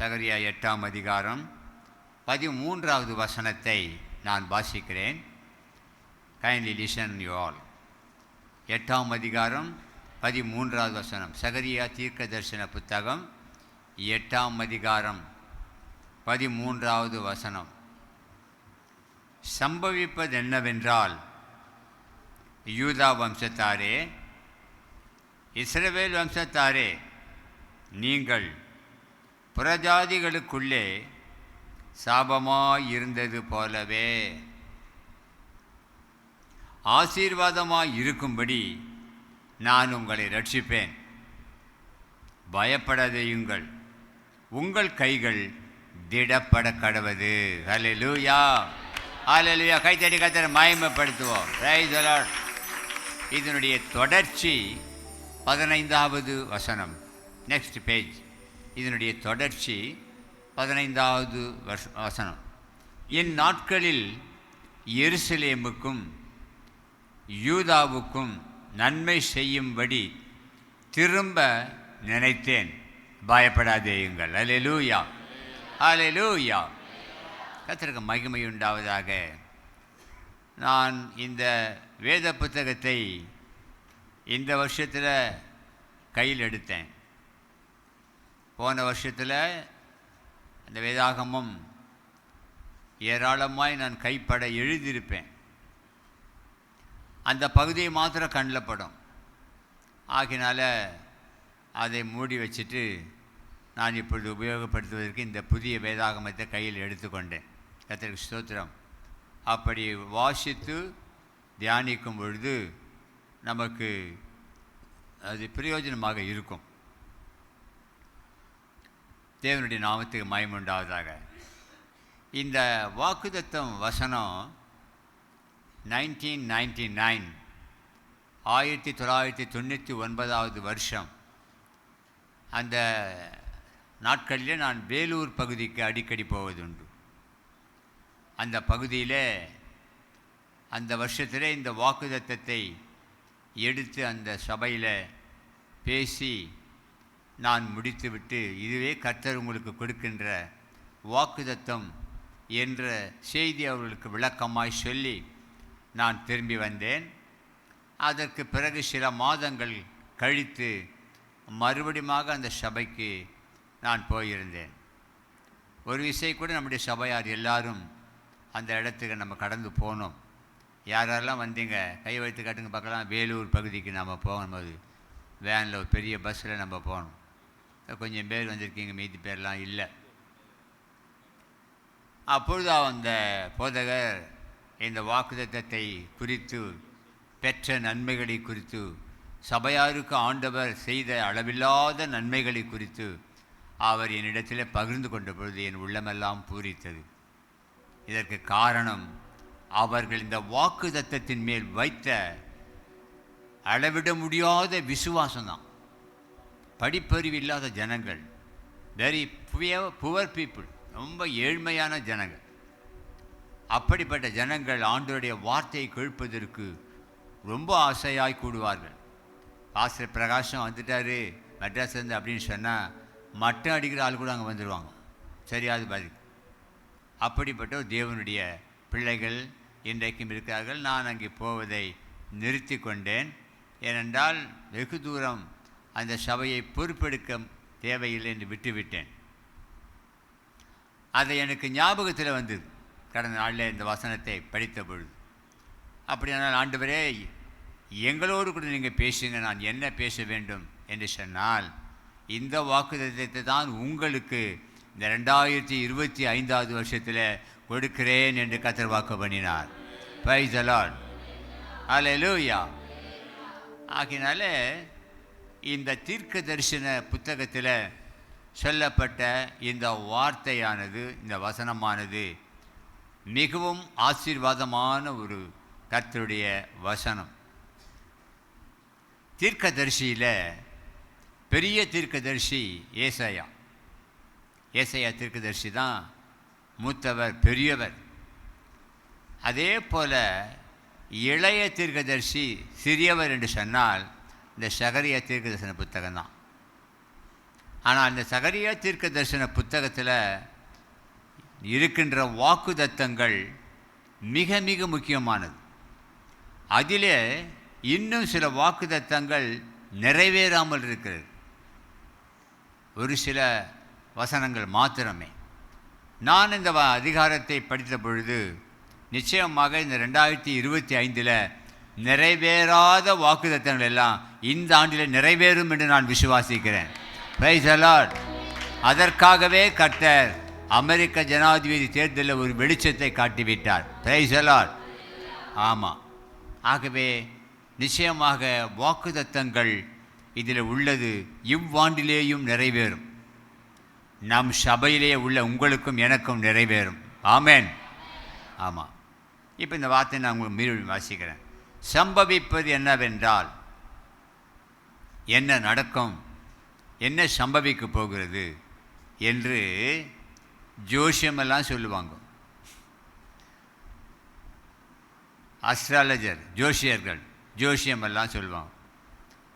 சகரியா 8ஆம் அதிகாரம் 13வது வசனத்தை நான் வாசிக்கிறேன். Kindly listen you all. 8ஆம் அதிகாரம் 13வது வசனம். சகரியா தீர்க்க தரிசன புத்தகம் 8ஆம் அதிகாரம் 13வது வசனம். சம்பவிப்பது என்னவென்றால், யூதா வம்சத்தாரே, இஸ்ரவேல் வம்சத்தாரே, நீங்கள் புறஜாதிகளுக்குள்ளே சாபமாயிருந்தது போலவே ஆசீர்வாதமாய் இருக்கும்படி நான் உங்களை ரட்சிப்பேன். பயப்படாதேயுங்கள், உங்கள் கைகள் திடப்பட கடவது. ஹல்லேலூயா, ஹல்லேலூயா. கைத்தடி கர்த்தரை மகிமைப்படுத்துவோம். Praise the Lord. இதனுடைய தொடர்ச்சி 15வது வசனம். Next page. இதனுடைய தொடர்ச்சி 15வது வசனம். இந்நாட்களில் எருசலேமுக்கும் யூதாவுக்கும் நன்மை செய்யும்படி திரும்ப நினைத்தேன். பயப்படாதேயுங்கள். ஹல்லேலூயா, ஹல்லேலூயா. கர்த்தருக்கு மகிமை உண்டாவதாக. நான் இந்த வேத புத்தகத்தை இந்த வருஷத்தில் கையில் எடுத்தேன். போன வருஷத்தில் அந்த வேதாகமம் ஏராளமாய் நான் கைப்பட எழுதியிருப்பேன். அந்த பகுதியை மாத்திரம் கண்ணில் படும். ஆகினால அதை மூடி வச்சுட்டு நான் இப்பொழுது உபயோகப்படுத்துவதற்கு இந்த புதிய வேதாகமத்தை கையில் எடுத்துக்கொண்டேன். கர்த்தருக்கு ஸ்தோத்திரம். அப்படி வாசித்து தியானிக்கும் பொழுது நமக்கு அது பிரயோஜனமாக இருக்கும். தேவனுடைய நாமத்துக்கு மகிமை உண்டாவதாக. இந்த வாக்குத்தத்தம் வசனம் 1999 1999வது வருஷம் அந்த நாட்களிலே நான் வேலூர் பகுதிக்கு அடிக்கடி போவதுண்டு. அந்த பகுதியில் அந்த வருஷத்திலே இந்த வாக்குத்தத்தத்தை எடுத்து அந்த சபையில் பேசி நான் முடித்துவிட்டு, இதுவே கர்த்தர் உங்களுக்கு கொடுக்கின்ற வாக்குத்தத்தம் என்ற செய்தி அவர்களுக்கு விளக்கமாய் சொல்லி நான் திரும்பி வந்தேன். அதற்கு பிறகு சில மாதங்கள் கழித்து மறுபடியும் அந்த சபைக்கு நான் போயிருந்தேன். ஒரு விஷயம் கூட நம்முடைய சபையார் எல்லாரும் அந்த இடத்துக்கு நம்ம கடந்து போனோம். யாரெல்லாம் வந்தீங்க கை வைத்து காட்டுங்க பார்க்கலாம். வேலூர் பகுதிக்கு நம்ம போகும்போது வேனில் ஒரு பெரிய பஸ்ஸில் நம்ம போனோம். கொஞ்சம் பேர் வந்திருக்கீங்க, மீதி பேர்லாம் இல்லை. அப்பொழுது அந்த போதகர் இந்த வாக்குத்தத்தத்தை குறித்து, பெற்ற நன்மைகளை குறித்து, சபையாருக்கு ஆண்டவர் செய்த அளவில்லாத நன்மைகளை குறித்து அவர் என்னிடத்தில் பகிர்ந்து கொண்ட பொழுது என் உள்ளமெல்லாம் பூரித்தது. இதற்கு காரணம் அவர்கள் இந்த வாக்குத்தத்தத்தின் மேல் வைத்த அளவிட முடியாத விசுவாசம்தான். படிப்பறிவு இல்லாத ஜனங்கள், வெரி புவர் பீப்புள், ரொம்ப ஏழ்மையான ஜனங்கள். அப்படிப்பட்ட ஜனங்கள் ஆண்டவருடைய வார்த்தையை கேட்பதற்கு ரொம்ப ஆசையாய் கூடுவார்கள். பாஸ்டர் பிரகாஷம் வந்துட்டார் மெட்ராஸ்லேருந்து அப்படின்னு சொன்னால் மட்டம் அடிக்கிற ஆள் கூட அங்கே வந்துடுவாங்க. சரியாது பாதிக்கு. அப்படிப்பட்ட ஒரு தேவனுடைய பிள்ளைகள் இன்றைக்கும் இருக்கிறார்கள். நான் அங்கே போவதை நிறுத்தி கொண்டேன். ஏனென்றால் வெகு தூரம் அந்த சபையை பொறுப்பெடுக்க தேவையில்லை என்று விட்டுவிட்டேன். அதை எனக்கு ஞாபகத்தில் வந்தது கடந்த நாளில் இந்த வசனத்தை படித்த பொழுது. அப்படியானால் ஆண்டவரே, எங்களோடு கூட நீங்கள் பேசுங்க, நான் என்ன பேச வேண்டும் என்று சொன்னால், இந்த வாக்குத்தத்தத்தை தான் உங்களுக்கு இந்த 2025வது வருஷத்தில் கொடுக்கிறேன் என்று கர்த்தர் வாக்கு பண்ணினார். பிரைஸ் தி லார்ட், ஹல்லேலூயா. ஆகினால இந்த தீர்க்க தரிசன புத்தகத்தில் சொல்லப்பட்ட இந்த வார்த்தையானது, இந்த வசனமானது மிகவும் ஆசீர்வாதமான ஒரு கர்த்தருடைய வசனம். தீர்க்கதரிசியில் பெரிய தீர்க்கதரிசி ஏசாயா. ஏசாயா தீர்க்கதரிசி தான் மூத்தவர், பெரியவர். அதே போல் இளைய தீர்க்கதரிசி சிறியவர் என்று சொன்னால் இந்த சகரியா தீர்க்கதரிசன புத்தகம்தான். ஆனால் அந்த சகரியா தீர்க்க தரிசன புத்தகத்தில் இருக்கின்ற வாக்குத்தத்தங்கள் மிக மிக முக்கியமானது. அதிலே இன்னும் சில வாக்குத்தத்தங்கள் நிறைவேறாமல் இருக்கிறது. ஒரு சில வசனங்கள் மாத்திரமே. நான் இந்த அதிகாரத்தை படித்த பொழுது நிச்சயமாக இந்த 2025 நிறைவேறாத வாக்குத்தத்தங்கள் எல்லாம் இந்த ஆண்டில் நிறைவேறும் என்று நான் விசுவாசிக்கிறேன். Price the Lord. அதற்காகவே கர்த்தர் அமெரிக்க ஜனாதிபதி தேர்தலில் ஒரு வெளிச்சத்தை காட்டிவிட்டார். Price the Lord. ஆமாம். ஆகவே நிச்சயமாக வாக்குத்தத்தங்கள் இதில் உள்ளது இவ்வாண்டிலேயும் நிறைவேறும். நம் சபையிலே உள்ள உங்களுக்கும் எனக்கும் நிறைவேறும். ஆமேன். ஆமாம். இப்போ இந்த வார்த்தை நான் உங்களுக்கு மீறி வாசிக்கிறேன். சம்பவிப்பது என்னவென்றால் என்ன நடக்கும், என்ன சம்பவிக்க போகிறது என்று ஜோசியமெல்லாம் சொல்லுவாங்க. அஸ்ட்ராலஜர், ஜோசியர்கள் ஜோசியமெல்லாம் சொல்லுவாங்க.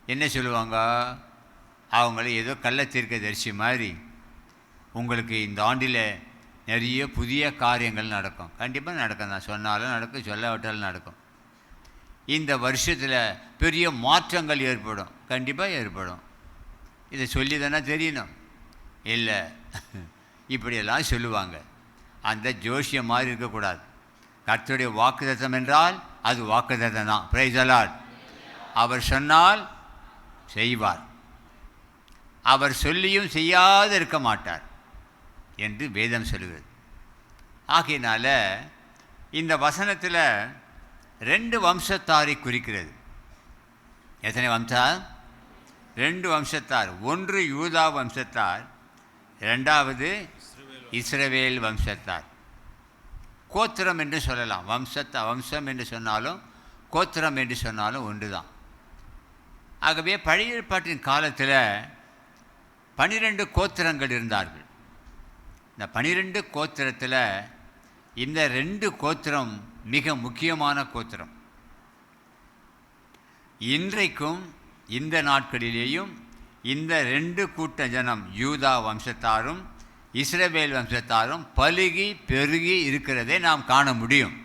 என்ன சொல்லுவாங்க? அவங்கள ஏதோ கள்ளத்தீர்க்கதரிசி மாதிரி உங்களுக்கு இந்த ஆண்டில் நிறைய புதிய காரியங்கள் நடக்கும். கண்டிப்பாக நடக்கும். நான் சொன்னாலும் நடக்கும், சொல்லாவிட்டாலும் நடக்கும். இந்த வருஷத்தில் பெரிய மாற்றங்கள் ஏற்படும். கண்டிப்பாக ஏற்படும். இதை சொல்லி தானே தெரியணும்? இல்லை, இப்படியெல்லாம் சொல்லுவாங்க. அந்த ஜோசியம் மாதிரி இருக்கக்கூடாது. கர்த்தருடைய வாக்குத்தத்தம் என்றால் அது வாக்குத்தத்தம் தான். Price the Lord. அவர் சொன்னால் செய்வார். அவர் சொல்லியும் செய்யாது இருக்க மாட்டார் என்று வேதம் சொல்லுகிறது. ஆகையினால இந்த வசனத்தில் 2 வம்சத்தாரை குறிக்கிறது. எத்தனை வம்சம்? 2 வம்சத்தார். ஒன்று யூதா வம்சத்தார், 2வது இஸ்ரவேல் வம்சத்தார். கோத்திரம் என்று சொல்லலாம். வம்சம் என்று சொன்னாலும் கோத்திரம் என்று சொன்னாலும் ஒன்று தான். ஆகவே பழைய ஏற்பாட்டின் காலத்தில் 12 கோத்திரங்கள் இருந்தார்கள். இந்த 12 கோத்திரத்தில் இந்த 2 கோத்திரம் மிக முக்கியமான கோத்திரம். இன்றைக்கும் இந்த நாட்களிலேயும் இந்த 2 கூட்ட ஜனம், யூதா வம்சத்தாரும் இஸ்ரவேல் வம்சத்தாரும் பலுகி பெருகி இருக்கிறதை நாம் காண முடியும்.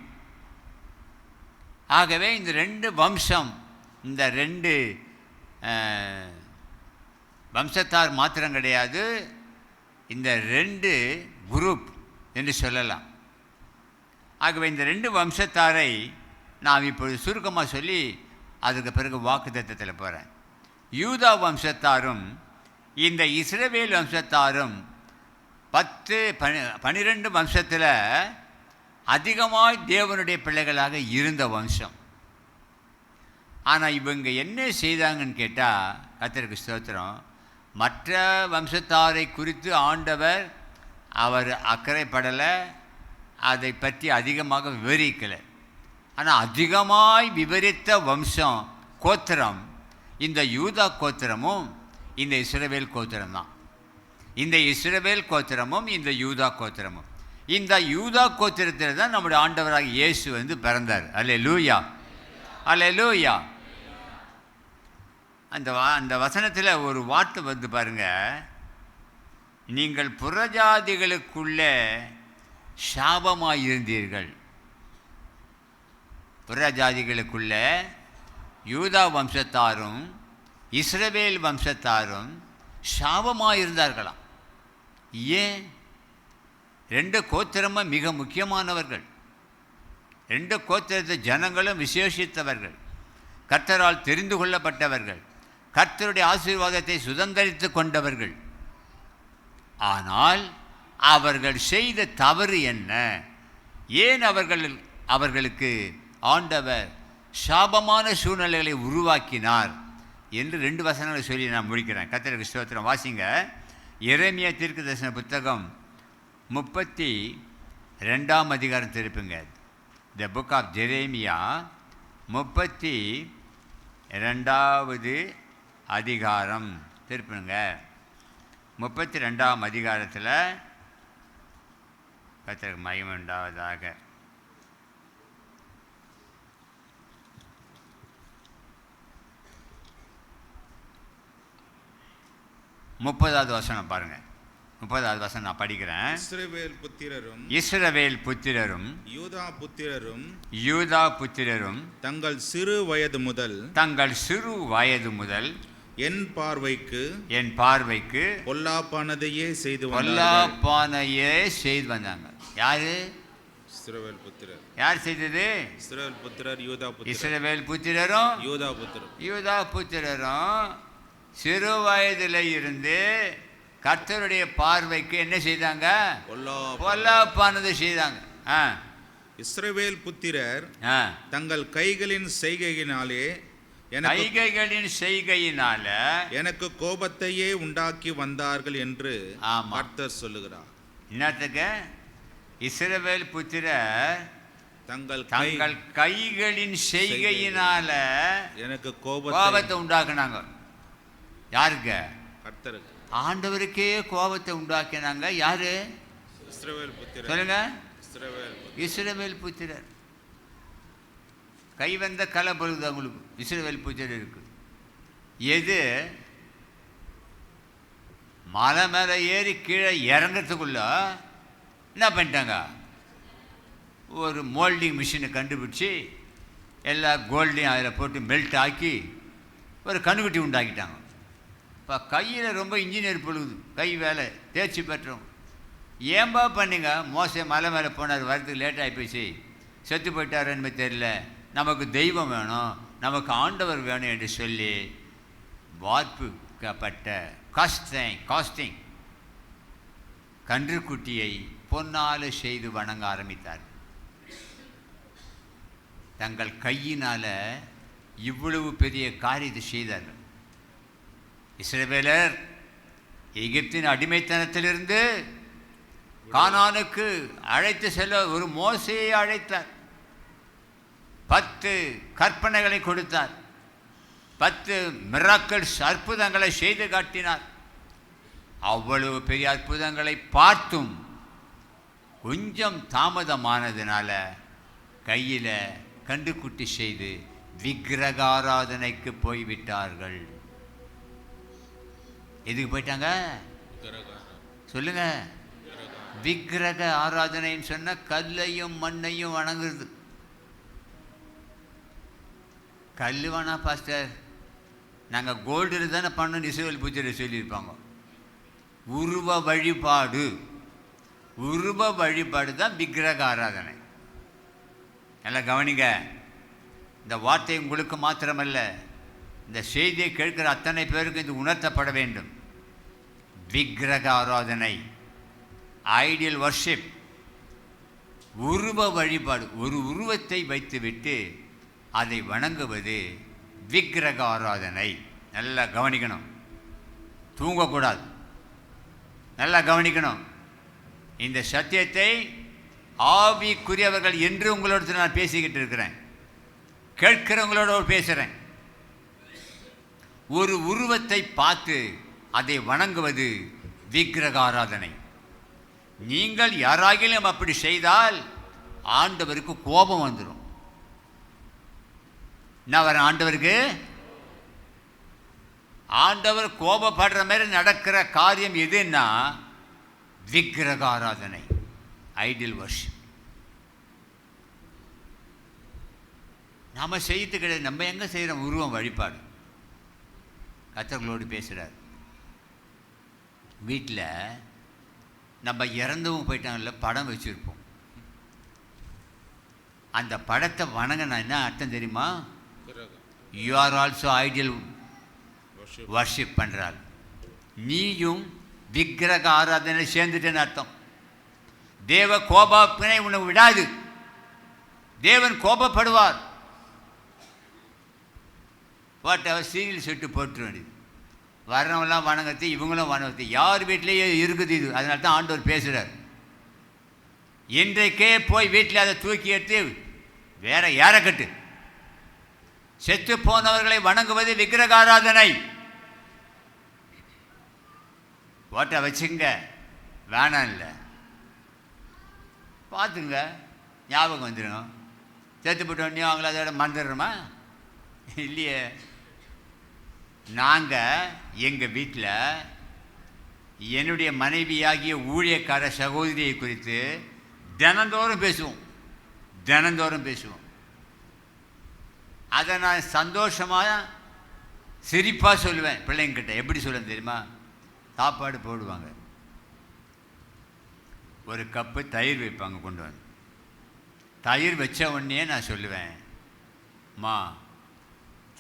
ஆகவே இந்த 2 வம்சம், இந்த 2 வம்சத்தார் மாத்திரம் கிடையாது, இந்த 2 குரூப் என்று சொல்லலாம். ஆகவே இந்த 2 வம்சத்தாரை நான் இப்பொழுது சுருக்கமாக சொல்லி அதுக்கு பிறகு வாக்குத்தத்தத்தில் போகிறேன். யூதா வம்சத்தாரும் இந்த இஸ்ரவேல் வம்சத்தாரும் 12 வம்சத்தில் அதிகமாக தேவனுடைய பிள்ளைகளாக இருந்த வம்சம். ஆனால் இவங்க என்ன செய்தாங்கன்னு கேட்டால், கர்த்தருக்கு ஸ்தோத்திரம், மற்ற வம்சத்தாரை குறித்து ஆண்டவர் அவர் அக்கறைப்படலை, அதை பற்றி அதிகமாக விவரிக்கலை. ஆனால் அதிகமாய் விவரித்த வம்சம் கோத்திரம் இந்த யூதா கோத்திரமும் இந்த இஸ்ரவேல் கோத்திரம் தான். இந்த இஸ்ரவேல் கோத்திரமும் இந்த யூதா கோத்திரமும். இந்த யூதா கோத்திரத்தில் தான் நம்முடைய ஆண்டவராக இயேசு பிறந்தார். அல்லேலூயா, அல்லேலூயா. அந்த வசனத்தில் ஒரு வார்த்தை பாருங்க, நீங்கள் புறஜாதிகளுக்குள்ளே சாபமாயிருந்தீர்கள். புறஜாதிகளுக்குள்ள யூதா வம்சத்தாரும் இஸ்ரவேல் வம்சத்தாரும் சாபமாயிருந்தார்களாம். ஏன்? 2 கோத்திரமும் மிக முக்கியமானவர்கள். 2 கோத்திரத்து ஜனங்களும் விசேஷித்தவர்கள், கர்த்தரால் தெரிந்து கொள்ளப்பட்டவர்கள், கர்த்தருடைய ஆசீர்வாதத்தை சுதந்திரித்து கொண்டவர்கள். ஆனால் அவர்கள் செய்த தவறு என்ன? ஏன் அவர்களுக்கு ஆண்டவர் சாபமான சூழ்நிலைகளை உருவாக்கினார் என்று 2 வசனங்களை சொல்லி நான் முடிக்கிறேன். கர்த்தருக்கு ஸ்தோத்திரம். வாசிங்க. எரேமியா தீர்க்கதரிசன புத்தகம் 32ஆம் அதிகாரம் திருப்புங்க. த புக் ஆஃப் ஜெரேமியா 32வது அதிகாரம் திருப்புங்க. 32ஆம் அதிகாரத்தில் கர்த்தருக்கு மகிமை உண்டாவதாக. 30வது வசனம் பாருங்க. 30வது வசனம் நான் படிக்கிறேன். இஸ்ரவேல் புத்திரரும் யூதா புத்திரரும் தங்கள் சிறு வயது முதல் என் பார்வைக்கு பொல்லாப்பானதையே செய்து வந்தாங்க. யாரு? இஸ்ரவேல் புத்திரர். யார் செய்தது? இஸ்ரவேல் புத்திரர், யூதா புத்திரர். இஸ்ரவேல் புத்திரரும் யூதா புத்திரரும் சிறு வயதுல இருந்து கர்த்தருடைய பார்வைக்கு என்ன செய்தாங்க? பொல்லாப்பானதை செய்தாங்க. இஸ்ரவேல் புத்திரர் தங்கள் கைகளின் செய்கையினாலே எனக்கு கோபத்தையே உண்டாக்கி வந்தார்கள் என்று கர்த்தர் சொல்லுகிறார். என்னத்துக்கு? இஸ்ரவேல் புத்திரர் தங்கள் கைகளின் செய்கையினால எனக்கு கோபத்தை உண்டாக்குனாங்க. யாருக்கு? கர்த்தருக்கு. ஆண்டவருக்கே கோபத்தை உண்டாக்கினாங்க. யாரு? இஸ்ரவேல் புத்திரர். சொல்லுங்க. இஸ்ரவேல் புத்திரர். கை வந்த கலை பொழுது அவங்களுக்கு இஸ்ரவேல் புத்திரர் இருக்கு. எது? மலை மேலே ஏறி கீழே இறங்கிறதுக்குள்ள என்ன பண்ணிட்டாங்க? ஒரு மோல்டிங் மிஷினை கண்டுபிடிச்சி எல்லா கோல்டையும் அதில் போட்டு மெல்ட் ஆக்கி ஒரு கண்ணுக்குட்டி உண்டாக்கிட்டாங்க. இப்போ கையில் ரொம்ப இன்ஜினியர் பொழுது கை வேலை தேர்ச்சி பெற்றோம். ஏன்பா பண்ணிங்க? மோசை மலை மேலே போனார், வரதுக்கு லேட் ஆகி போச்சு, செத்து போயிட்டாருன்னு தெரியல, நமக்கு தெய்வம் வேணும், நமக்கு ஆண்டவர் வேணும் என்று சொல்லி வார்ப்புக்கப்பட்ட காஸ்டிங் கன்றுக்குட்டியை பொன்னால் செய்து வணங்க ஆரம்பித்தார். தங்கள் கையினால் இவ்வளவு பெரிய காரியத்தை செய்தார்கள். இஸ்ரவேலர் எகிப்தின் அடிமைத்தனத்திலிருந்து கானானுக்கு அழைத்து செல்ல ஒரு மோசையை அழைத்தார். 10 கற்பனைகளை கொடுத்தார். 10 மிராக்கிள்ஸ் அற்புதங்களை செய்து காட்டினார். அவ்வளவு பெரிய அற்புதங்களை பார்த்தும் கொஞ்சம் தாமதமானதுனால கையில் கண்டுக்குட்டி செய்து விக்கிரக ஆராதனைக்கு போய்விட்டார்கள். எதுக்கு போயிட்டாங்க? சொல்லுங்க. விக்கிரக ஆராதனைன்னு சொன்ன கல்லையும் மண்ணையும் வணங்குறது. கல் வேணா பாஸ்டர், நாங்கள் கோல்டில் தானே பண்ணணும் இஸ்ரவேல் பூஜையில் சொல்லியிருப்பாங்க. உருவ வழிபாடு தான் விக்கிரக ஆராதனை. நல்லா கவனிங்க. இந்த வார்த்தை உங்களுக்கு மாத்திரமல்ல, இந்த செய்தியை கேட்கிற அத்தனை பேருக்கு இது உணர்த்தப்பட வேண்டும். விக்கிரக ஆராதனை, ஐடியல் வர்ஷிப், உருவ வழிபாடு, ஒரு உருவத்தை வைத்துவிட்டு அதை வணங்குவது விக்கிரக ஆராதனை. நல்லா கவனிக்கணும், தூங்கக்கூடாது. நல்லா கவனிக்கணும். இந்த சத்தியத்தை ஆவிக்குரியவர்கள் என்று உங்களோட நான் பேசிக்கிட்டு இருக்கிறேன், கேட்கிறவங்களோட பேசுகிறேன். ஒரு உருவத்தை பார்த்து அதை வணங்குவது விக்கிரக ஆராதனை. நீங்கள் யாராகிலும் அப்படி செய்தால் ஆண்டவருக்கு கோபம் வந்துடும். என்ன வர? ஆண்டவருக்கு ஆண்டவர் கோபப்படுற மாதிரி நடக்கிற காரியம் எதுன்னா விக்கிரக ஆராதனை, ஐடியல் வர்ஷிப். நாம் செய்யறது கிடையாது. நம்ம எங்கே செய்கிறோம்? உருவம் வழிபாடு. கர்த்தர்களோடு பேசுகிறார். வீட்டில் நம்ம இறந்தவங்க போயிட்டாங்கல்ல, படம் வச்சுருப்போம். அந்த படத்தை வணங்கினா என்ன அர்த்தம் தெரியுமா? You are also idol worship பண்ணுறாள். நீயும் விக்கிரக ஆராதனை சேர்ந்துட்டேன்னு அர்த்தம். தேவ கோபத்தினை உன்னை விடாது. தேவன் கோபப்படுவார். போட்டவர் சீரியல் செட்டு போட்டுற வேண்டியது. வர்றவங்களாம் வணங்கத்து, இவங்களும் வணங்கத்து. யார் வீட்டிலேயே இருக்குது இது. அதனால தான் ஆண்டவர் பேசுகிறார். இன்றைக்கே போய் வீட்டில் அதை தூக்கி எடுத்து வேற யாரை கட்டு. செத்து போனவர்களை வணங்குவது விக்கிரக ஆராதனை. போட்டோ வச்சுங்க, வேணாம் இல்லை, பார்த்துங்க, ஞாபகம் வந்துடும். செத்து போட்டோடனே அவங்கள அதோட மறந்துடுறோமா? இல்லையே. நாங்கள் எங்கள் வீட்டில் என்னுடைய மனைவியாகிய ஊழியக்கார சகோதரியை குறித்து தினந்தோறும் பேசுவோம். அதை நான் சந்தோஷமாக சிரிப்பாக சொல்லுவேன் பிள்ளைங்கிட்ட. எப்படி சொல்லுவேன் தெரியுமா? சாப்பாடு போடுவாங்க, ஒரு கப்பு தயிர் வைப்பாங்க கொண்டு வந்து. தயிர் வச்ச உடனே நான் சொல்லுவேன், அம்மா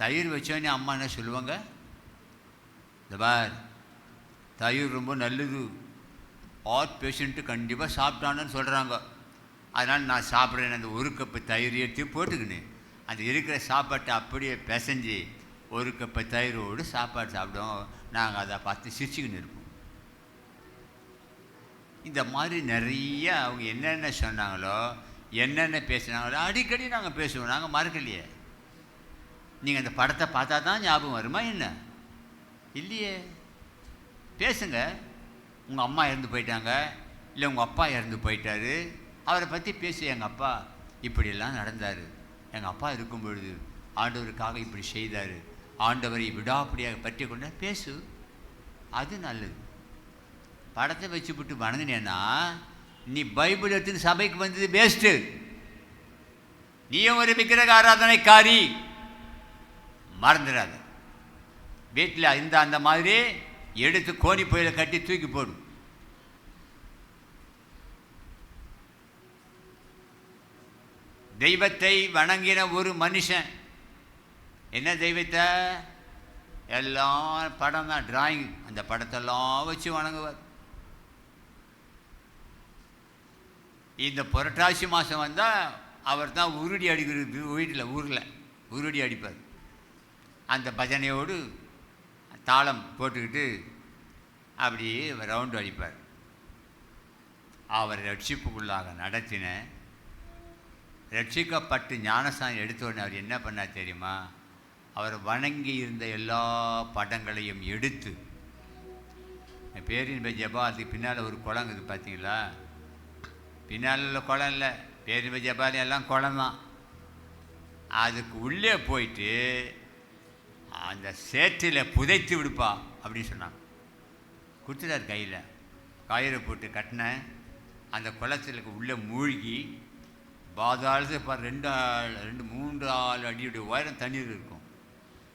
தயிர் வச்ச உடனே அம்மா என்ன சொல்லுவாங்க, இந்த பார் தயிர் ரொம்ப நல்லது, ஹார்ட் பேஷண்ட்டு கண்டிப்பாக சாப்பிட்டான்னு சொல்கிறாங்க. அதனால் நான் சாப்பிட்றேன். அந்த ஒரு கப்பு தயிர் எடுத்து போட்டுக்கினேன், அந்த இருக்கிற சாப்பாட்டை அப்படியே பிசைஞ்சு ஒரு கப்பு தயிரோடு சாப்பாடு சாப்பிடுவோம். நாங்கள் அதை பார்த்து சிரிச்சுக்கின்னு இருப்போம். இந்த மாதிரி நிறைய அவங்க என்னென்ன சொன்னாங்களோ, என்னென்ன பேசினாங்களோ அடிக்கடி நாங்கள் பேசுவோம். நாங்கள் மறக்கலையே. நீங்கள் அந்த படத்தை பார்த்தா தான் ஞாபகம் வருமா என்ன? இல்லையே. பேசுங்க. உங்கள் அம்மா இறந்து போயிட்டாங்க, இல்லை உங்கள் அப்பா இறந்து போயிட்டாரு, அவரை பற்றி பேசு. எங்கள் அப்பா இப்படியெல்லாம் நடந்தார், எங்கள் அப்பா இருக்கும் பொழுது ஆண்டவருக்காக இப்படி செய்தார், ஆண்டவரை விடாப்படியாக பற்றி கொண்டா பேசு. அது நல்லது. படத்தை வச்சுவிட்டு வணங்கினேன்னா நீ பைபிள் எடுத்து சபைக்கு வந்தது வேஸ்ட்டு. நீயும் ஒரு விக்கிரக ஆராதனைக்காரி, மறந்துடாத. வீட்டில் இந்த அந்த மாதிரி எடுத்து கோணி புயலை கட்டி தூக்கி போடும். தெய்வத்தை வணங்கின ஒரு மனுஷன், என்ன தெய்வத்தை? எல்லாம் படம் தான், டிராயிங். அந்த படத்தெல்லாம் வச்சு வணங்குவார். இந்த புரட்டாசி மாதம் வந்தால் அவர் தான் உருடி அடிக்கிறது. ஊரில் உருடி அடிப்பார். அந்த பஜனையோடு தாளம் போட்டுக்கிட்டு அப்படியே ரவுண்டு அடிப்பார். அவர் ரட்சிப்புக்குள்ளாக நடத்தின, ரட்சிக்கப்பட்டு ஞானஸ்தானம் எடுத்த உடனே அவர் என்ன பண்ணார் தெரியுமா? அவர் வணங்கி இருந்த எல்லா படங்களையும் எடுத்து, பேரின்ப ஜெபாலத்துக்கு பின்னால் ஒரு குளங்குது பார்த்தீங்களா? பின்னால் உள்ள குளம் இல்லை, பேரின்ப ஜெபாலயம் எல்லாம் குளம் தான். அதுக்கு உள்ளே போயிட்டு அந்த சேற்றில் புதைத்து விடுப்பா அப்படின்னு சொன்னாங்க. கொடுத்துட்டார். கையில் கயிறை போட்டு கட்டின அந்த குளத்தில் உள்ளே மூழ்கி பாதாளத்து இப்போ 2-3 அடியுடைய உயரம் தண்ணீர் இருக்கும்.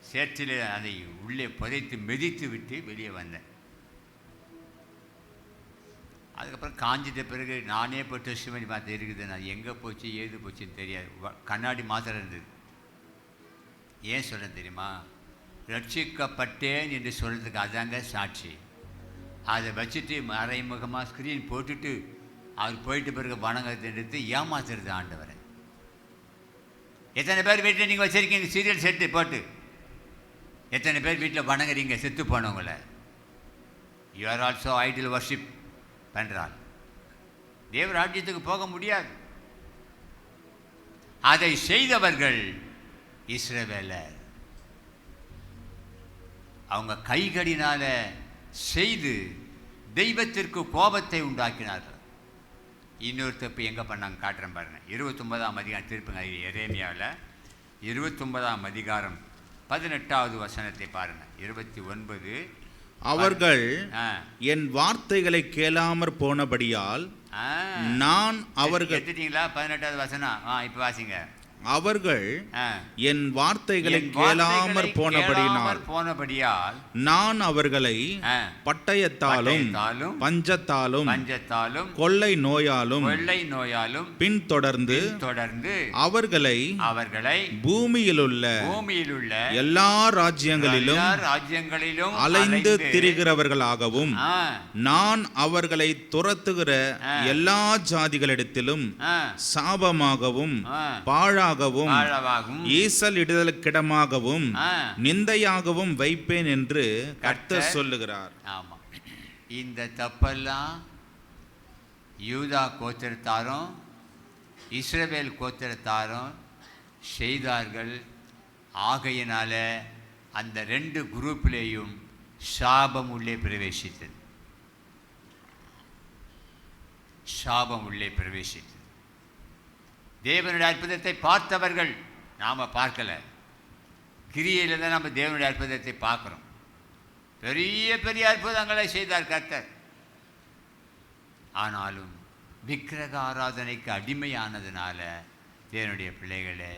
சேற்றில் அதை உள்ளே புதைத்து மிதித்து விட்டு வெளியே வந்தேன். அதுக்கப்புறம் காஞ்சிட்ட பிறகு நானே போய் டெஸ்ட் பண்ணி பார்த்து இருக்குது. நான் எங்கே போச்சு ஏது போச்சுன்னு தெரியாது. கண்ணாடி மாத்திரம் இருந்தது. ஏன் சொல்ல தெரியுமா? ரட்சிக்கப்பட்டேன் என்று சொல்கிறதுக்கு அதாங்க சாட்சி. அதை வச்சுட்டு மறைமுகமாக ஸ்க்ரீன் போட்டுட்டு அவர் போயிட்டு பிறகு வணங்கத்தை எடுத்து ஏமாத்துறது ஆண்டவரை. எத்தனை பேர் வீட்டில் நீங்கள் வச்சுருக்கீங்க சீரியல் செட்டு போட்டு? எத்தனை பேர் வீட்டில் வணங்குறீங்க செத்து போனவங்கள? You are also idol worship பண்ணுறாள். தேவ ராஜ்யத்துக்கு போக முடியாது. அதை செய்தவர்கள் இஸ்ரவேலர். அவங்க கைகளினால செய்து தெய்வத்திற்கு கோபத்தை உண்டாக்கினார்கள். இன்னொரு தப்பு எங்கே பண்ணாங்க காட்டுறேன் பாருங்கள். 29ஆம் அதிகாரம் திருப்புங்க. எரேமியாவில் 29ஆம் அதிகாரம் 18வது வசனத்தை பாருங்கள். 29. அவர்கள் என் வார்த்தைகளை கேளாமற் போனபடியால் நான் அவர்கள். எடுத்துட்டீங்களா? 18வது வசனம். இப்போ வாசிங்க. அவர்கள் என் வார்த்தைகளை கேளாமற் போனபடியால் நான் அவர்களை பட்டயத்தாலும் பஞ்சத்தாலும் கொள்ளை நோயாலும் பின்தொடர்ந்து அவர்களை பூமியிலுள்ள எல்லா ராஜ்யங்களிலும் அலைந்து திரிகிறவர்களாகவும் நான் அவர்களை துரத்துகிற எல்லா ஜாதிகளிடத்திலும் சாபமாகவும் பாழாகவும் ஈசலிடலுக்கிடமாகவும் நிந்தையாகவும் வைப்பேன் என்று கர்த்தர் சொல்லுகிறார். ஆமா, இந்த தப்பெல்லாம் யூதா கோத்திரத்தாரும் இஸ்ரவேல் கோத்திரத்தாரும் செய்தார்கள். ஆகையினால அந்த 2 குரூப்பிலேயும் சாபம் உள்ளே பிரவேசித்தது. சாபம் உள்ளே பிரவேசித்தது. தேவனுடைய அற்புதத்தை பார்த்தவர்கள், நாம் பார்க்கல. கிரியையில் தான் நம்ம தேவனுடைய அற்புதத்தை பார்க்குறோம். பெரிய பெரிய அற்புதங்களை செய்தார் கர்த்தர். ஆனாலும் விக்கிரக ஆராதனைக்கு அடிமையானதுனால தேவனுடைய பிள்ளைகளே,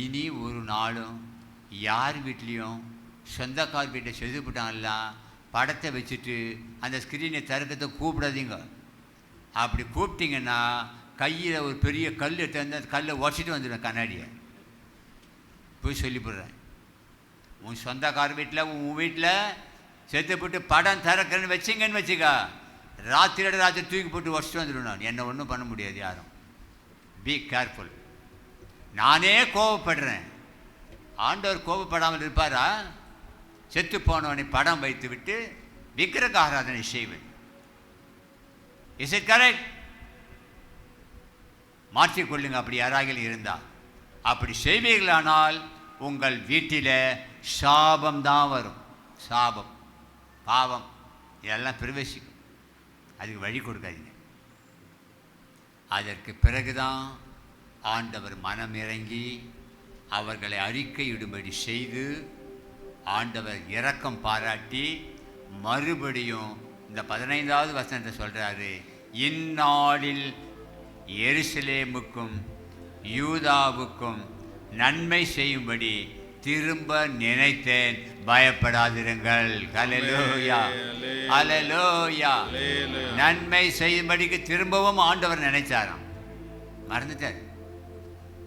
இனி ஒரு நாளும் யார் வீட்லேயும் சொந்தக்கார் வீட்டை செதுப்பிட்டாங்கலாம் படத்தை வச்சுட்டு அந்த ஸ்க்ரீனை திறக்கத்தை கூப்பிடாதீங்க. அப்படி கூப்பிட்டிங்கன்னா கையில் ஒரு பெரிய கல் எடுத்து வந்து அந்த கல்லை உடச்சிட்டு வந்துடுவேன், கண்ணாடியை போய் சொல்லிவிடுறேன். உன் சொந்தக்கார வீட்டில் உன் வீட்டில் செத்து போட்டு படம் திறக்கிறேன்னு வச்சிங்கன்னு வச்சுக்கா, ராத்திரியோட ராத்திரி தூக்கி போட்டு உடச்சிட்டு வந்துடுவேன் நான். என்னை ஒன்றும் பண்ண முடியாது யாரும். Be careful. நானே கோபப்படுறேன், ஆண்டவர் கோபப்படாமல் இருப்பாரா? செத்து போனவனை படம் வைத்து விட்டு விக்கிரக ஆராதனை செய்வேன். Is it correct? மாற்றிக்கொள்ளுங்க அப்படி யாராக இருந்தால். அப்படி செய்வீர்களானால் உங்கள் வீட்டில் சாபம் தான் வரும். சாபம், பாவம் இதெல்லாம் பிரவேசிக்கும். அதுக்கு வழி கொடுக்காதீங்க. அதற்கு பிறகுதான் ஆண்டவர் மனமிறங்கி அவர்களை அறிக்கையிடும்படி செய்து ஆண்டவர் இரக்கம் பாராட்டி மறுபடியும் இந்த 15வது வசனத்தை சொல்கிறாரு, இந்நாளில் எருசலேமுக்கும் யூதாவுக்கும் நன்மை செய்யும்படி திரும்ப நினைத்தேன், பயப்படாதிருங்கள். ஹல்லேலூயா, ஹல்லேலூயா. நன்மை செய்யும்படிக்கு திரும்பவும் ஆண்டவர் நினைச்சாராம், மறந்துட்டார்.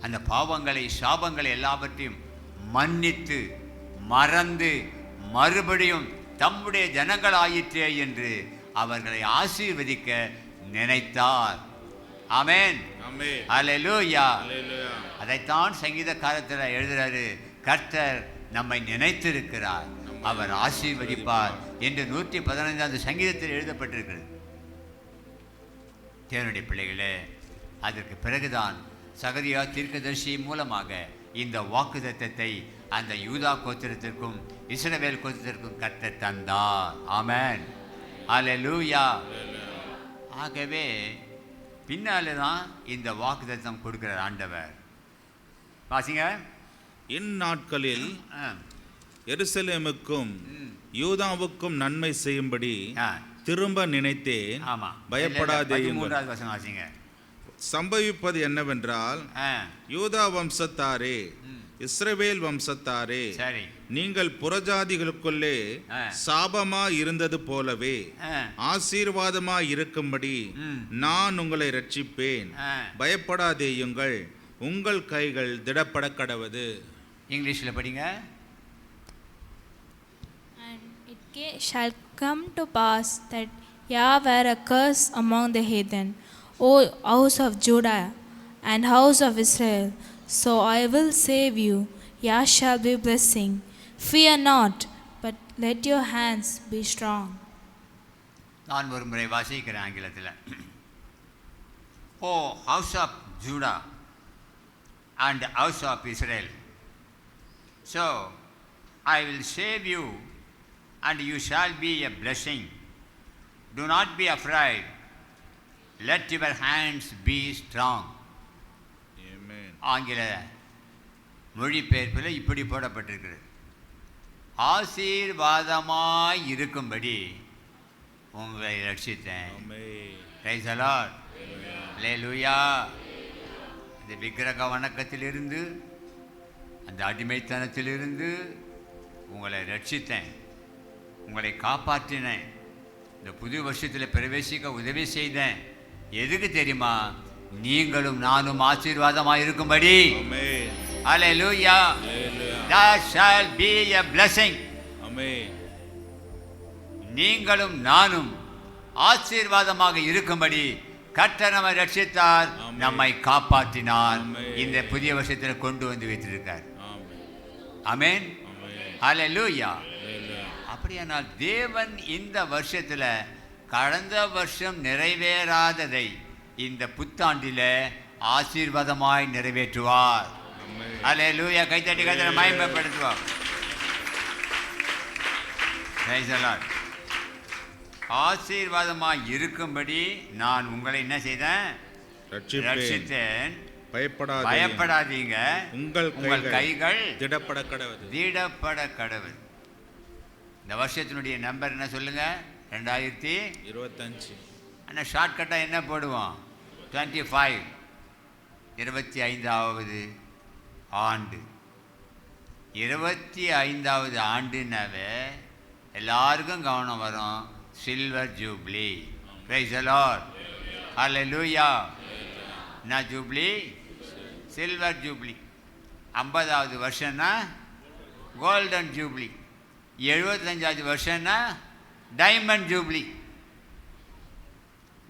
அந்த பாவங்களை சாபங்களை எல்லாவற்றையும் மன்னித்து மறந்து மறுபடியும் தம்முடைய ஜனங்கள் ஆயிற்றே என்று அவர்களை ஆசீர்வதிக்க நினைத்தார். ஆமென், ஹல்லேலூயா. அதைத்தான் சங்கீதக்காரத்தில் எழுதுறாரு, கர்த்தர் நம்மை நினைத்திருக்கிறார், அவர் ஆசீர்வதிப்பார் என்று 115வது சங்கீதத்தில் எழுதப்பட்டிருக்கிறது. தேவனுடைய பிள்ளைகளே, அதற்கு பிறகுதான் சகரியா தீர்க்கதரிசி மூலமாக இந்த வாக்குத்தத்தத்தை அந்த யூதா கோத்திரத்திற்கும் இஸ்ரவேல் கோத்திரத்திற்கும் கர்த்தர் தந்தார். ஆமென், ஹல்லேலூயா. ஆகவே பின்னாலே தான் இந்த வாக்குத்தத்தம் கொடுக்கிறார் ஆண்டவர். வாசிங்க. இந்நாட்களில் எருசலேமுக்கும் யூதாவுக்கும் நன்மை செய்யும்படி திரும்ப நினைத்தேன், பயப்படாதேயுங்கள். வாசிங்க. சம்பவிப்பது என்னவென்றால், யூதா வம்சத்தாரே, இஸ்ரவேல் வம்சத்தாரே, நீங்கள் புறஜாதிகளுக்குள்ளே சாபமா இருந்தது போலவே ஆசீர்வாதமா இருக்கும்படி நான் உங்களை ரட்சிப்பேன், பயப்படாதேயுங்கள், உங்கள் கைகள் திடப்பட கடவது. இங்கிலீஷில் படிங்க. And it shall come to pass that ye were a curse among the heathen, O house of Judah and house of Israel. So I will save you, ye shall be blessing. Fear not, but let your hands be strong. நான் ஒரு முறை வாசிக்கிறேன் ஆங்கிலத்தில். O house of Judah and house of Israel, so I will save you and you shall be a blessing. Do not be afraid, let your hands be strong. ஆங்கில மொழிபெயர்ப்பில் இப்படி போடப்பட்டிருக்கிறது, ஆசீர்வாதமாய் இருக்கும்படி உங்களை ரட்சித்தேன். பிரைஸ் தி லார்ட், ஹல்லேலூயா. இந்த விக்கிரக வணக்கத்திலிருந்து, அந்த அடிமைத்தனத்திலிருந்து உங்களை ரட்சித்தேன், உங்களை காப்பாற்றினேன், இந்த புது வருஷத்தில் பிரவேசிக்க உதவி செய்தேன். எதுக்கு தெரியுமா? நீங்களும் நானும் ஆசீர்வாதமாக இருக்கும்படி. ஹல்லேலூயா. That shall be a blessing. நீங்களும் நானும் ஆசீர்வாதமாக இருக்கும்படி கர்த்தர் நம்மை ரட்சித்தார், நம்மை காப்பாற்றினார், இந்த புதிய வருஷத்தில் கொண்டு வந்து வைத்திருக்கார். ஆமென், ஹல்லேலூயா. அப்படியானால் தேவன் இந்த வருஷத்தில் கடந்த வருஷம் நிறைவேறாததை இந்த புத்தாண்டில் ஆசீர்வாதமாய் நிறைவேற்றுவார். ஹல்லேலூயா. கைத்தட்டி கர்த்தரை மகிமைப்படுத்துவார். Price the Lord. ஆசீர்வாதமாய் இருக்கும்படி நான் உங்களை என்ன செய்தேன்? ரட்சித்தேன். பயப்படாதீங்க, உங்கள் கைகள் திடப்பட கடவுது. இந்த வருஷத்தினுடைய நம்பர் என்ன சொல்லுங்க? 2025. ஆனால் ஷார்ட்கட்டாக என்ன போடுவோம்? 25, 25வது ஆண்டு. 25வது ஆண்டுனாவே எல்லாருக்கும் கவனம் வரும், silver jubilee. Praise the Lord, hallelujah. என்ன ஜூப்ளி? Silver jubilee. 50வது வருஷம்னா கோல்டன் ஜூப்ளி. 75வது வருஷம்னா டைமண்ட் ஜூப்ளி.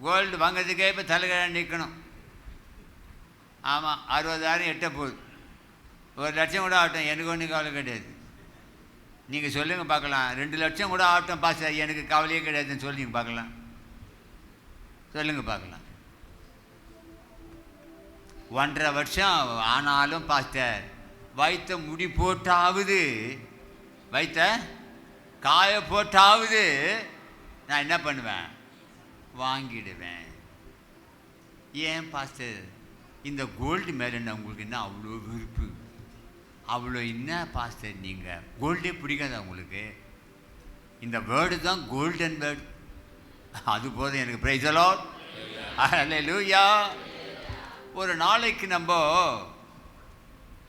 கோல்டு வாங்கிறதுக்கே இப்போ தலைகீழ நிற்கணும். ஆமாம், 60,000 எட்ட போகுது. 1,00,000 கூட ஆகட்டும், எனக்கு ஒன்றும் கவலை கிடையாது. நீங்கள் சொல்லுங்கள் பார்க்கலாம். 2,00,000 கூட ஆகட்டும் பாஸ்டர், எனக்கு கவலையே கிடையாதுன்னு சொல்லிங்க பார்க்கலாம். சொல்லுங்கள் பார்க்கலாம். 1.5 வருஷம் ஆனாலும் பாஸ்டர், வயிற்ற முடி போட்டாவது, வயிற்ற காய போட்டாவது நான் என்ன பண்ணுவேன்? வாங்கிடுவேன். ஏன் பாஸ்டர், இந்த கோல்டு மேலே என்ன உங்களுக்கு என்ன அவ்வளோ விருப்பு? அவ்வளோ என்ன பாஸ்டர், நீங்கள் கோல்டே பிடிக்காதா உங்களுக்கு? இந்த வேர்டு தான் கோல்டன் வேர்டு, அது போதும் எனக்கு. பிரைஸ் தி லார்ட், ஹல்லேலூயா. ஒரு நாளைக்கு நம்ம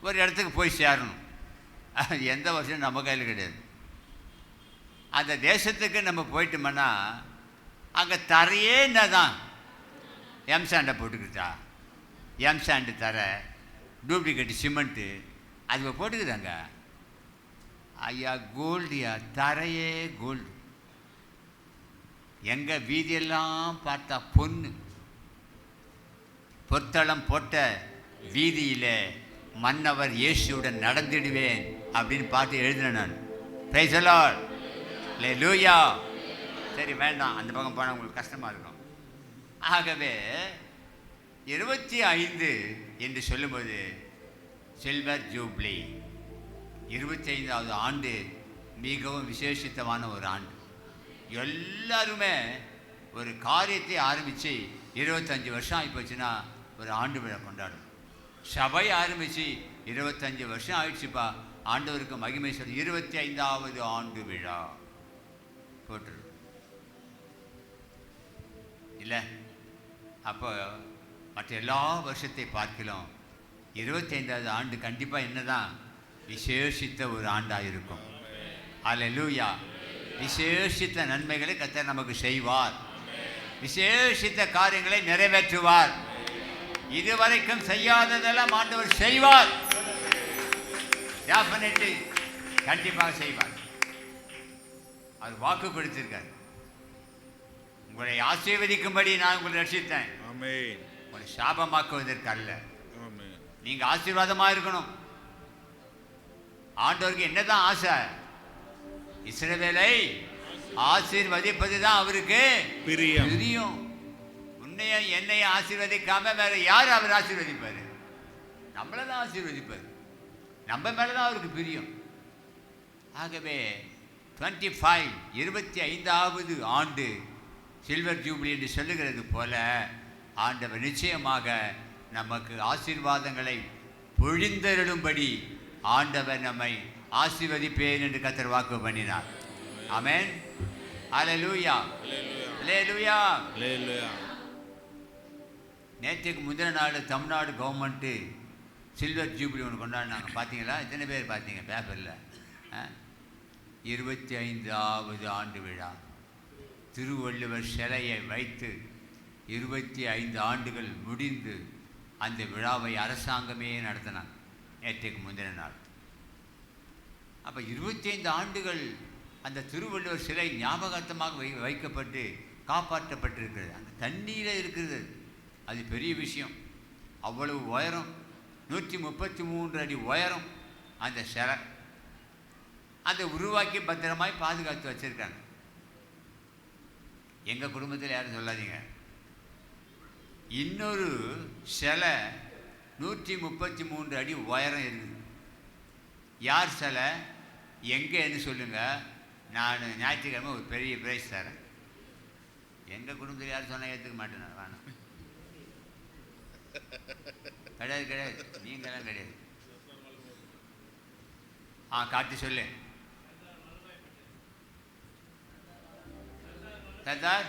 ஒரு இடத்துக்கு போய் சேரணும். எந்த வருஷம் நம்ம கையில் கிடையாது. அந்த தேசத்துக்கு நம்ம போயிட்டோம்னா அங்கே தரையே என்ன தான் எம் சாண்டை போட்டுக்கிட்டா, எம் சாண்டு தர, டூப்ளிகேட் சிமெண்ட்டு அது போட்டுக்குதாங்க. ஐயா கோல்டுயா, தரையே கோல்டு. எங்கள் வீதியெல்லாம் பார்த்தா பொண்ணு. பொத்தளம் போட்ட வீதியில் மன்னவர் இயேசுவுடன் நடந்திடுவேன் அப்படின்னு பார்த்து எழுதினேன் நான். பிரைஸ் தி லார்ட், ஹல்லேலூயா. சரி, வேண்டாம், அந்த பக்கம் போனால் உங்களுக்கு கஷ்டமாக இருக்கும். ஆகவே 25 என்று சொல்லும்போது சில்வர் ஜூப்ளி, 25வது ஆண்டு மிகவும் விசேஷித்தமான ஒரு ஆண்டு. எல்லாருமே ஒரு காரியத்தை ஆரம்பித்து 25 வருஷம் ஆகி போச்சுன்னா ஒரு ஆண்டு விழா கொண்டாடும். சபை ஆரம்பித்து 25 வருஷம் ஆயிடுச்சுப்பா, ஆண்டவருக்கு மகிமை சொல்லி 25வது ஆண்டு விழா போட்டுரு இல்லை? அப்போ மற்ற எல்லா வருஷத்தை பார்க்கலாம் 25வது ஆண்டு கண்டிப்பாக என்ன தான் விசேஷித்த ஒரு ஆண்டாக இருக்கும். ஹல்லேலூயா. விசேஷித்த நன்மைகளை கர்த்தர் நமக்கு செய்வார், விசேஷித்த காரியங்களை நிறைவேற்றுவார். இதுவரைக்கும் செய்யாததெல்லாம் ஆண்டவர் செய்வார். டெஃபினெட்லி, கண்டிப்பாக செய்வார். அது வாக்கு கொடுத்திருக்கார். உங்களை ஆசீர்வதிக்கும்படி நான் உங்களை ரட்சித்தேன், உங்களை சாபமாக்குவதற்கு அல்ல. நீங்க ஆசீர்வாதமா இருக்கணும். ஆண்டவருக்கு என்னதான் ஆசை? இஸ்ரவேலை ஆசீர்வதிப்பது தான் அவருக்கு பிரியம். உன்னைய என்னைய ஆசீர்வதிக்காம வேற யார் அவர் ஆசீர்வதிப்பாரு? நம்மளை தான் ஆசீர்வதிப்பார். நம்ம மேலதான் அவருக்கு பிரியம். ஆகவே 25வது ஆண்டு சில்வர் ஜூப்ளி என்று சொல்லுகிறது போல ஆண்டவர் நிச்சயமாக நமக்கு ஆசீர்வாதங்களை பொழிந்தருளும்படி ஆண்டவர் நம்மை ஆசீர்வதிப்பேன் என்று கர்த்தர் வாக்கு பண்ணினார். ஆமென், ஹல்லேலூயா, ஹல்லேலூயா. நேற்றுக்கு முந்தின நாள் தமிழ்நாடு கவர்மெண்ட்டு சில்வர் ஜூப்ளி ஒன்று கொண்டாடினாங்க. பார்த்தீங்களா? எத்தனை பேர் பார்த்தீங்க பேப்பரில்? 25வது ஆண்டு விழா. திருவள்ளுவர் சிலையை வைத்து 25 ஆண்டுகள் முடிந்து அந்த விழாவை அரசாங்கமே நடத்தினாங்க நேற்றுக்கு முந்தின நாள். அப்போ 25 ஆண்டுகள் அந்த திருவள்ளுவர் சிலை ஞாபகார்த்தமாக வைக்கப்பட்டு காப்பாற்றப்பட்டிருக்கிறது. அந்த தண்ணீரில் இருக்கிறது. அது பெரிய விஷயம். அவ்வளவு உயரம், 133 அடி உயரம் அந்த சிலை. அதை உருவாக்கி பத்திரமாய் பாதுகாத்து வச்சிருக்காங்க. எங்கள் குடும்பத்தில் யாரும் சொல்லாதீங்க. இன்னொரு சிலை 133 அடி உயரம் இருக்குது. யார் சிலை எங்கேன்னு சொல்லுங்கள், நான் ஞாயிற்றுக்கிழமை ஒரு பெரிய பிரைஸ் தரேன். எங்கள் குடும்பத்தில் யாரும் சொன்னால் ஏற்றுக்க மாட்டேன். நான் வேணாம், கிடையாது கிடையாது, நீங்களாம் கிடையாது. காட்டி சொல்லு சர்தார்.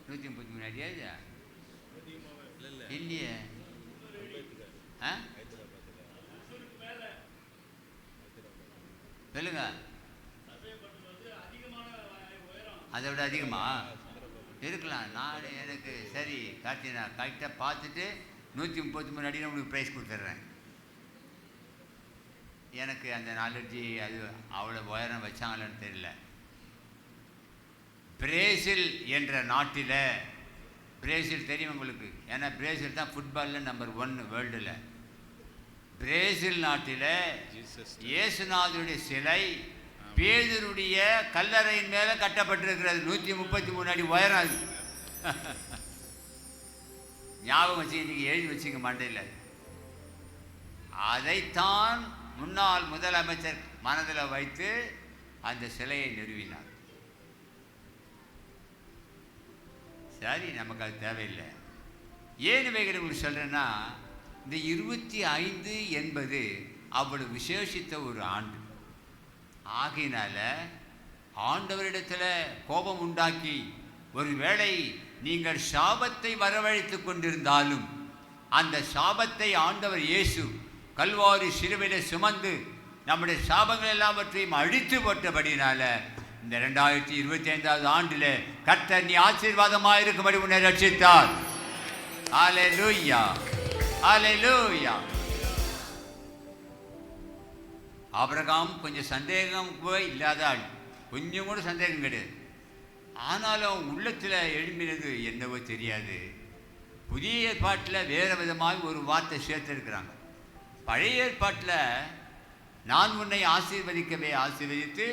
133 அடியா இது? இல்லையே. சொல்லுங்க. அதை விட அதிகமா இருக்கலாம். நான் எனக்கு சரி காட்டி நான் கரெக்டாக பார்த்துட்டு 133 அடி உங்களுக்கு ப்ரைஸ் கொடுத்துட்றேன். எனக்கு அந்த நாலெட்ஜி அது அவ்வளோ உயரம் வச்சாங்கன்னு தெரியல. பிரேசில் என்ற நாட்டில், பிரேசில் தெரியும் உங்களுக்கு, ஏன்னா பிரேசில் தான் ஃபுட்பாலில் நம்பர் 1 வேர்ல்டில். பிரேசில் நாட்டில் இயேசுநாதருடைய சிலை பேதுருடைய கல்லறையின் மேலே கட்டப்பட்டிருக்கிறது. 133 அடி உயரம் அது. ஞாபகம் வச்சு இன்னைக்கு எழுதி வச்சுக்க மண்டையில். அதைத்தான் முன்னாள் முதலமைச்சர் மனதில் வைத்து அந்த சிலையை நிறுவினார். சரி, நமக்கு அது தேவையில்லை. ஏன் இவைகளை உங்களுக்கு சொல்கிறேன்னா, இந்த 25 என்பது அவ்வளவு விசேஷித்த ஒரு ஆண்டு. ஆகையினால ஆண்டவரிடத்தில் கோபம் உண்டாக்கி ஒருவேளை நீங்கள் சாபத்தை வரவழைத்து கொண்டிருந்தாலும் அந்த சாபத்தை ஆண்டவர் இயேசு கல்வாரி சிலுவையிலே சுமந்து நம்முடைய சாபங்கள் எல்லாவற்றையும் அழித்து போட்டபடினால இந்த 2025 ஆண்டில் கர்த்தர் நீ ஆசீர்வாதமாக இருக்கும்படி உன்னை ரட்சித்தார். ஹல்லேலூயா, ஹல்லேலூயா. ஆபிரகாம் கொஞ்சம் சந்தேகம் இல்லாத ஆள், கொஞ்சம் கூட சந்தேகம் கிடையாது. ஆனாலும் உள்ளத்தில் எழும்பினது என்னவோ தெரியாது. புதிய ஏற்பாட்டில் வேறு விதமாக ஒரு வார்த்தை சேர்த்துருக்கிறாங்க. பழைய ஏற்பாட்டில் நான் உன்னை ஆசீர்வதிக்கவே ஆசீர்வதித்து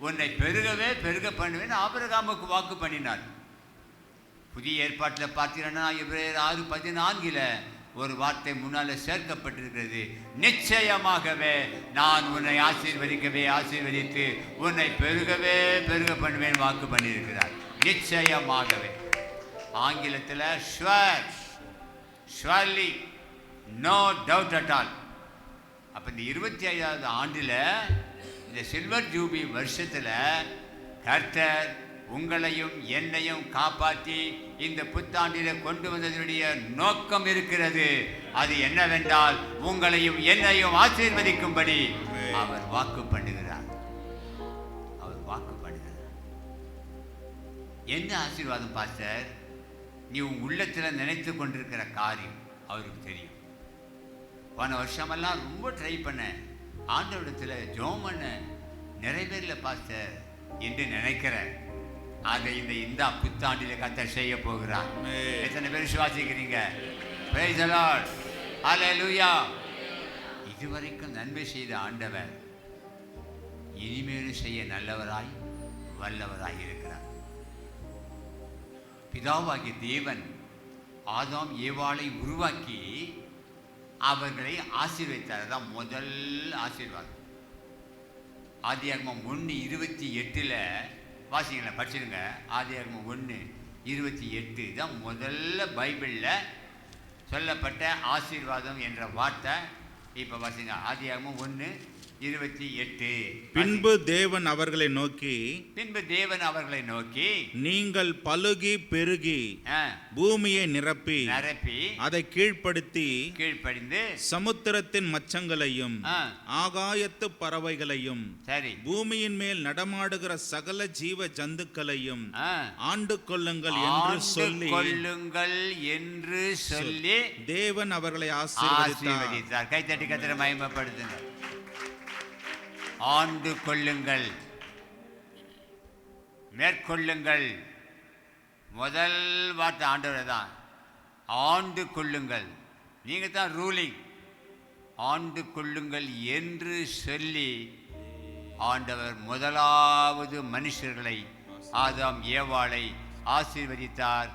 உன்னை பெருகவே பெருக பண்ணுவேன் ஆபிரகாமுக்கு வாக்கு பண்ணினார். புதிய ஏற்பாட்டில் பார்த்தீங்கன்னா எபிரேயர் 6:14 ஒரு வார்த்தை முன்னால் சேர்க்கப்பட்டிருக்கிறது. நிச்சயமாகவே நான் உன்னை ஆசீர்வதிக்கவே ஆசீர்வதித்து உன்னை பெருகவே பெருக பண்ணுவேன் வாக்கு பண்ணியிருக்கிறார். நிச்சயமாகவே. ஆங்கிலத்தில் sure, surely, no doubt at all. அப்போ இந்த 25வது ஆண்டில் இந்த சில்வர் ஜூபி வருஷத்தில் கர்த்தர் உங்களையும் என்னையும் காப்பாற்றி இந்த புத்தாண்டில் கொண்டு வந்ததனுடைய நோக்கம் இருக்கிறது. அது என்னவென்றால் உங்களையும் என்னையும் ஆசீர்வதிக்கும்படி அவர் வாக்கு பண்ணுகிறார். அவர் வாக்கு பண்ணுகிறார். என்ன ஆசீர்வாதம் பாஸ்டர்? நீ உன் உள்ளத்தில் நினைத்து கொண்டிருக்கிற காரியம் அவருக்கு தெரியும். போன வருஷமெல்லாம் ரொம்ப ட்ரை பண்ண, ஆண்டவரிடத்தில் ஜெபம் பண்ண, நிறைவேறல பாஸ்டர் என்று நினைக்கிறேன். அதை இந்த புத்தாண்டில் கர்த்தர் செய்ய போகிறார். எத்தனை பேர் விசுவாசிக்கிறீங்க? Praise the Lord. Hallelujah. இதுவரைக்கும் நன்மை செய்த ஆண்டவர் இனிமேலும் செய்ய நல்லவராய் வல்லவராய் இருக்கிறார். பிதாவாகிய தேவன் ஆதாம் ஏவாளை உருவாக்கி அவர்களை ஆசீர்வதித்தார். அதான் முதல் ஆசீர்வாதம். ஆதியாகமம் 1:28 வாசிங்களேன், படிச்சிருங்க. ஆதியாகமம் 1:28 தான் முதல்ல பைபிளில் சொல்லப்பட்ட ஆசீர்வாதம் என்ற வார்த்தை. இப்போ வாசிங்க, ஆதியாகமம் 1:28. பின்பு தேவன் அவர்களை நோக்கி, நீங்கள் பலுகி பெருகி பூமியை நிரப்பி அதை கீழ்ப்படுத்தி சமுத்திரத்தின் மச்சங்களையும் ஆகாயத்து பறவைகளையும் பூமியின் மேல் நடமாடுகிற சகல ஜீவ ஜந்துக்களையும் ஆண்டு கொள்ளுங்கள் என்று சொல்லி தேவன் அவர்களை ஆசீர்வதித்தார். கைத்தட்டி கர்த்தரை மகிமைப்படுத்துங்க. ஆண்டு கொள்ளுங்கள், மேற்கொள்ளுங்கள். முதல் வார்த்தை ஆண்டவர் தான். ஆண்டு கொள்ளுங்கள், நீங்கள் தான் ரூலிங். ஆண்டு கொள்ளுங்கள் என்று சொல்லி ஆண்டவர் முதலாவது மனுஷர்களை ஆதாம் ஏவாளை ஆசீர்வதித்தார்.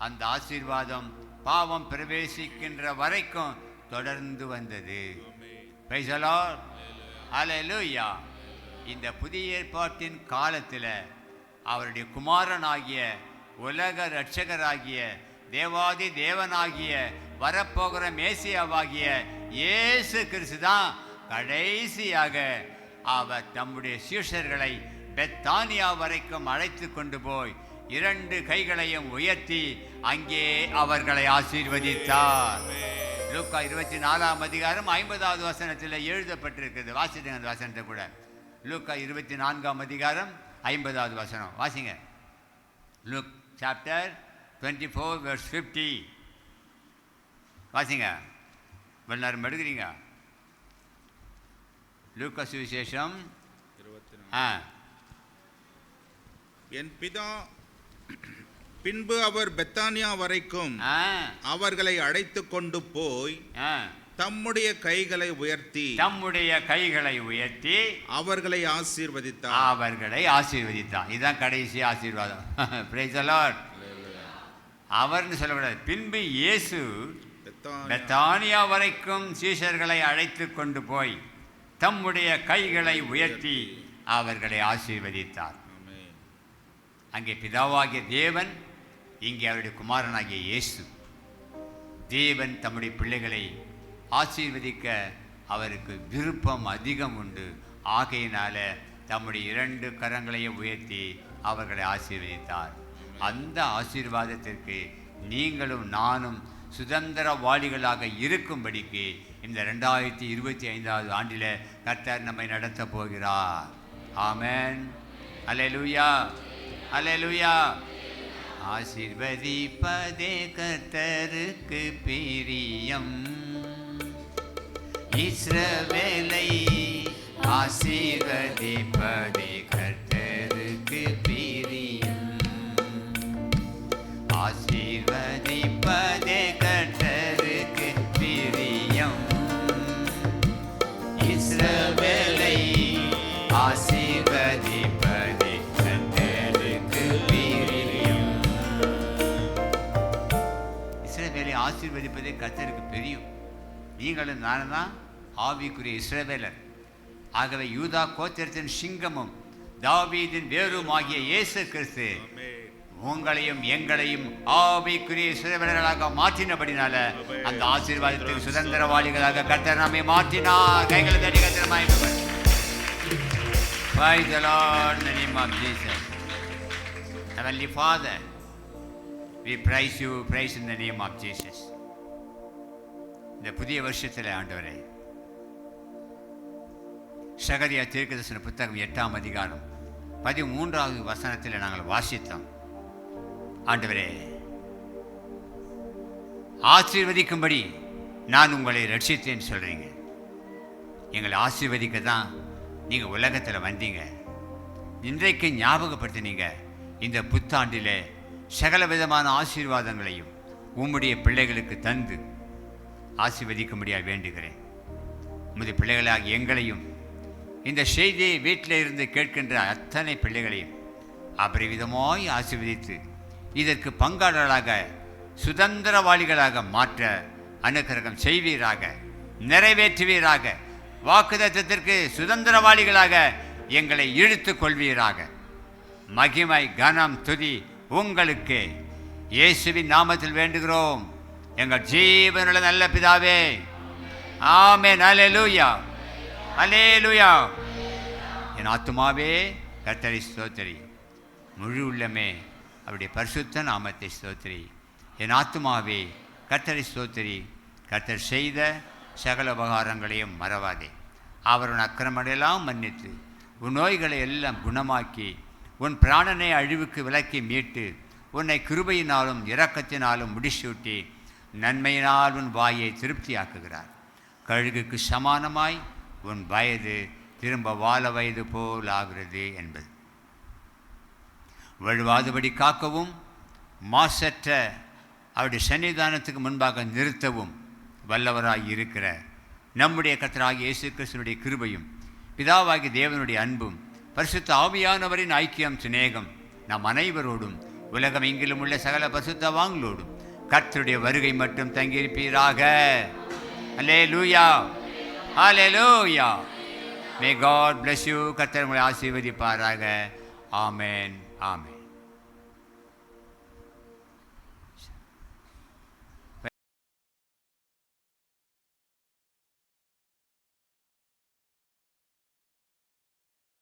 அந்த ஆசீர்வாதம் பாவம் பிரவேசிக்கின்ற வரைக்கும் தொடர்ந்து வந்தது. Praise the Lord. ஹல்லேலூயா. இந்த புதிய ஏற்பாட்டின் காலத்தில் அவருடைய குமாரனாகிய உலக இரட்சகராகிய தேவாதி தேவனாகிய வரப்போகிற மேசியாவாகிய இயேசு கிறிஸ்து தான் கடைசியாக அவர் தம்முடைய சீஷர்களை பெத்தானியா வரைக்கும் அழைத்து கொண்டு போய் 2 கைகளையும் உயர்த்தி அங்கே அவர்களை ஆசீர்வதித்தார். லூக்கா 24ஆம் அதிகாரம் 50வது வசனத்தில் எழுதப்பட்டிருக்கிறது. வாசிடுங்க அந்த வசனத்தை கூட. லூக்கா 24ஆம் அதிகாரம் 50வது வசனம் வாசிங்க. லுக் சாப்டர் 24 verse 50 வாசிங்க. வெள்ளாரும் எடுக்கிறீங்க. லூக்கா சுவிசேஷம் 24. என் பிதா பின்பு அவர் பெத்தானியா வரைக்கும் அவர்களை அழைத்து கொண்டு போய் தம்முடைய கைகளை உயர்த்தி அவர்களை ஆசீர்வதித்தார். இதுதான் கடைசி ஆசீர்வாதம். Price the Lord. அவர்னு சொல்லக்கூடாது. பின்பு இயேசு பெத்தானியா வரைக்கும் சீஷர்களை அழைத்து கொண்டு போய் தம்முடைய கைகளை உயர்த்தி அவர்களை ஆசீர்வதித்தார். அங்கே பிதாவாகிய தேவன், இங்கே அவருடைய குமாரனாகிய இயேசு. தேவன் தம்முடைய பிள்ளைகளை ஆசீர்வதிக்க அவருக்கு விருப்பம் அதிகம் உண்டு. ஆகையினால தம்முடைய 2 கரங்களையும் உயர்த்தி அவர்களை ஆசீர்வதித்தார். அந்த ஆசீர்வாதத்திற்கு நீங்களும் நானும் சுதந்திரவாளிகளாக இருக்கும்படிக்கு இந்த 2025வது ஆண்டில் கர்த்தர் நம்மை நடத்த போகிறார். ஆமென். அல்லேலூயா, அல்லேலூயா. ஆசீர்வதிப்பதே கர்த்தருக்கு பிரியம். இஸ்ரவேலை ஆசீர்வதிப்பதே கர்த்தருக்கு பிரியம். ஆசீர்வதிப்பதே கர்த்தருக்கு பிரியம். இஸ்ரவேலை ஆசீர்வதிப்பதே கர்த்தருக்கு பிரியம். இஸ்ரவேலை ஆசீர்வதிப்பதே கர்த்தருக்கு பிரியம். நீங்களும் நானும் தான் ஆவிக்குரிய இஸ்ரவேலர். ஆகவே யூதா கோத்திரத்தின் சிங்கமும் தாவீதின் வேரும் ஆகிய இயேசு கிறிஸ்து உங்களையும் எங்களையும் ஆவிக்குரிய இஸ்ரவேலர்களாக மாற்றினபடினால அந்த ஆசீர்வாதத்துக்கு சுதந்திரவாளிகளாக கர்த்தர் நம்மை மாற்றினார். கைகளை தட்டி கர்த்தர் மகிமைப்படுத்துங்கள். Praise the Lord in the name of Jesus. Heavenly Father, we praise you, praise in the name of Jesus. இந்த புதிய வருஷத்தில் ஆண்டவரே, சகரியா தீர்க்கதரிசன புத்தகம் 8ஆம் அதிகாரம் 13வது வசனத்தில் நாங்கள் வாசித்தோம். ஆண்டவரே, ஆசீர்வதிக்கும்படி நான் உங்களை ரட்சித்தேன்னு சொல்கிறீங்க. எங்களை ஆசீர்வதிக்க தான் நீங்கள் உலகத்தில் வந்தீங்க. இன்றைக்கு ஞாபகப்படுத்தினீங்க. இந்த புத்தாண்டில் சகல விதமான ஆசீர்வாதங்களையும் உம்முடைய பிள்ளைகளுக்கு தந்து ஆசீர்வதிக்கும்படியாக வேண்டுகிறேன். உமது பிள்ளைகளாக எங்களையும் இந்த செய்தியை வீட்டில் இருந்து கேட்கின்ற அத்தனை பிள்ளைகளையும் அபரிவிதமாய் ஆசீர்வதித்து இதற்கு பங்காளர்களாக சுதந்திரவாளிகளாக மாற்ற அனுக்கிரகம் செய்வீராக, நிறைவேற்றுவீராக. வாக்குத்தத்தத்திற்கு சுதந்திரவாளிகளாக எங்களை இழுத்து கொள்வீராக. மகிமை கனம் துதி உங்களுக்கு இயேசுவின் நாமத்தில் வேண்டுகிறோம் எங்கள் ஜீவனுள்ள நல்ல பிதாவே. ஆமென். அல்லேலூயா, அல்லேலூயா. என் ஆத்துமாவே கர்த்தரை ஸ்தோத்திரி, முழு உள்ளமே அவருடைய பரிசுத்த நாமத்தை ஸ்தோத்திரி. என் ஆத்துமாவே கர்த்தரை ஸ்தோத்திரி. கர்த்தர் செய்த சகல உபகாரங்களையும் மறவாதே. அவர் உன் அக்கிரமங்களெல்லாம் மன்னித்து உன் நோய்களை எல்லாம் குணமாக்கி உன் பிராணனை அழிவுக்கு விலக்கி மீட்டு உன்னை கிருபையினாலும் இரக்கத்தினாலும் முடிசூட்டி நன்மையினால் உன் வாயை திருப்தியாக்குகிறார். கழுகுக்கு சமானமாய் உன் வயது திரும்ப வாழ வயது போல் ஆகிறது என்பது. வழுவாதபடி காக்கவும் மாசற்ற அவருடைய சன்னிதானத்துக்கு முன்பாக நிறுத்தவும் வல்லவராய் இருக்கிற நம்முடைய கர்த்தராகிய இயேசு கிறிஸ்துவினுடைய கிருபையும் பிதாவாகிய தேவனுடைய அன்பும் பரிசுத்த ஆவியானவரின் ஐக்கியம் சிநேகம் நம் அனைவரோடும் உலகம் எங்கிலும் உள்ள சகல பரிசுத்தவான்களோடும் கர்த்தருடைய வருகை மட்டும் தங்கியிருப்பீராக. அல்லேலூயா, அல்லேலூயா. May God bless you. கர்த்தர் உங்களை ஆசீர்வதிப்பாராக. ஆமென், ஆமென்.